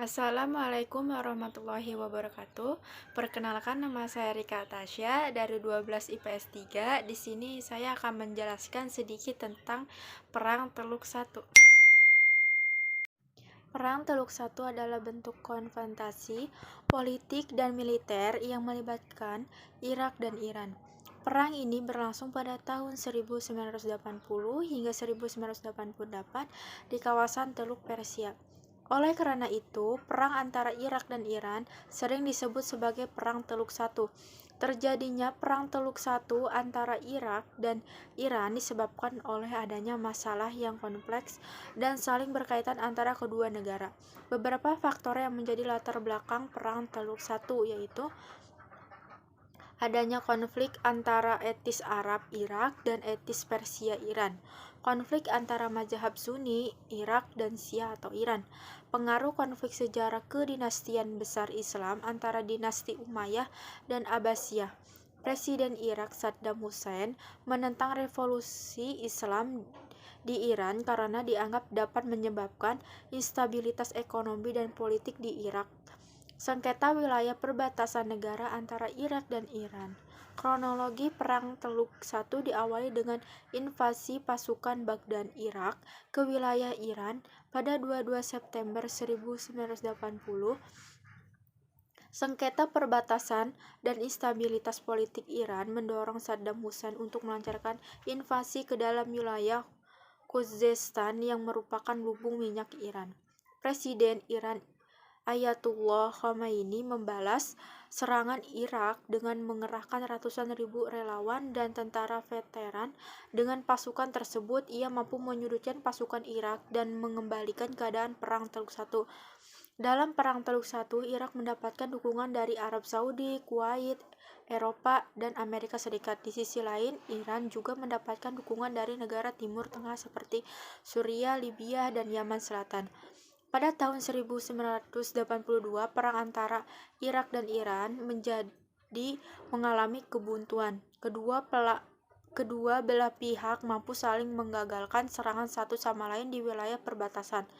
Assalamualaikum warahmatullahi wabarakatuh. Perkenalkan, nama saya Rika Tasya dari 12 IPS 3. Di sini saya akan menjelaskan sedikit tentang Perang Teluk Satu. Perang Teluk Satu adalah bentuk konfrontasi politik dan militer yang melibatkan Irak dan Iran. Perang ini berlangsung pada tahun 1980 hingga 1988 di kawasan Teluk Persia. Oleh karena itu, perang antara Irak dan Iran sering disebut sebagai Perang Teluk Satu. Terjadinya Perang Teluk Satu antara Irak dan Iran disebabkan oleh adanya masalah yang kompleks dan saling berkaitan antara kedua negara. Beberapa faktor yang menjadi latar belakang Perang Teluk Satu yaitu adanya konflik antara etnis Arab Irak dan etnis Persia Iran, konflik antara mazhab Sunni Irak dan Syiah atau Iran, pengaruh konflik sejarah kedinastian besar Islam antara dinasti Umayyah dan Abbasiyah. Presiden Irak Saddam Hussein menentang revolusi Islam di Iran karena dianggap dapat menyebabkan instabilitas ekonomi dan politik di Irak. Sengketa wilayah perbatasan negara antara Irak dan Iran. Kronologi Perang Teluk Satu diawali dengan invasi pasukan Baghdad Irak ke wilayah Iran pada 22 September 1980. Sengketa perbatasan dan instabilitas politik Iran mendorong Saddam Hussein untuk melancarkan invasi ke dalam wilayah Khuzestan yang merupakan lumbung minyak Iran. Presiden Iran Ayatullah Khomeini membalas serangan Irak dengan mengerahkan ratusan ribu relawan dan tentara veteran. Dengan pasukan tersebut, ia mampu menyudutkan pasukan Irak dan mengembalikan keadaan Perang Teluk Satu. Dalam Perang Teluk Satu, Irak mendapatkan dukungan dari Arab Saudi, Kuwait, Eropa, dan Amerika Serikat. Di sisi lain, Iran juga mendapatkan dukungan dari negara Timur Tengah seperti Suriah, Libya, dan Yaman Selatan. Pada tahun 1982, perang antara Irak dan Iran mengalami kebuntuan. Kedua belah pihak mampu saling menggagalkan serangan satu sama lain di wilayah perbatasan.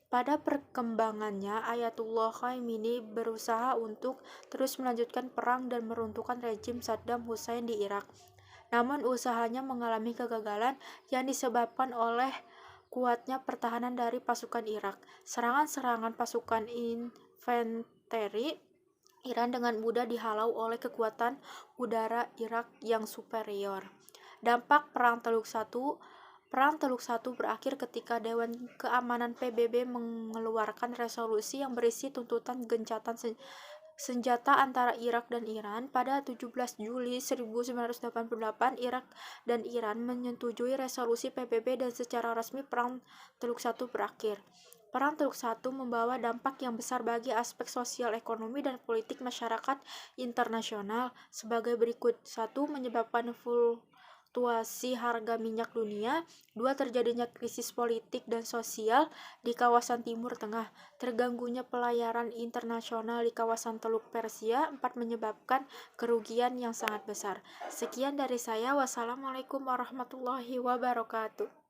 Pada perkembangannya, Ayatullah Khomeini berusaha untuk terus melanjutkan perang dan meruntuhkan rejim Saddam Hussein di Irak. Namun usahanya mengalami kegagalan yang disebabkan oleh kuatnya pertahanan dari pasukan Irak. Serangan-serangan pasukan infanteri Iran dengan mudah dihalau oleh kekuatan udara Irak yang superior. Dampak Perang Teluk Satu. Perang Teluk Satu berakhir ketika Dewan Keamanan PBB mengeluarkan resolusi yang berisi tuntutan gencatan senjata antara Irak dan Iran. Pada 17 Juli 1988, Irak dan Iran menyetujui resolusi PBB dan secara resmi Perang Teluk Satu berakhir. Perang Teluk Satu membawa dampak yang besar bagi aspek sosial, ekonomi, dan politik masyarakat internasional sebagai berikut. 1. Menyebabkan fluktuasi harga minyak dunia. 2. Terjadinya krisis politik dan sosial di kawasan Timur Tengah. Terganggunya pelayaran internasional di kawasan Teluk Persia. 4. Menyebabkan kerugian yang sangat besar. Sekian dari saya. Wassalamualaikum warahmatullahi wabarakatuh.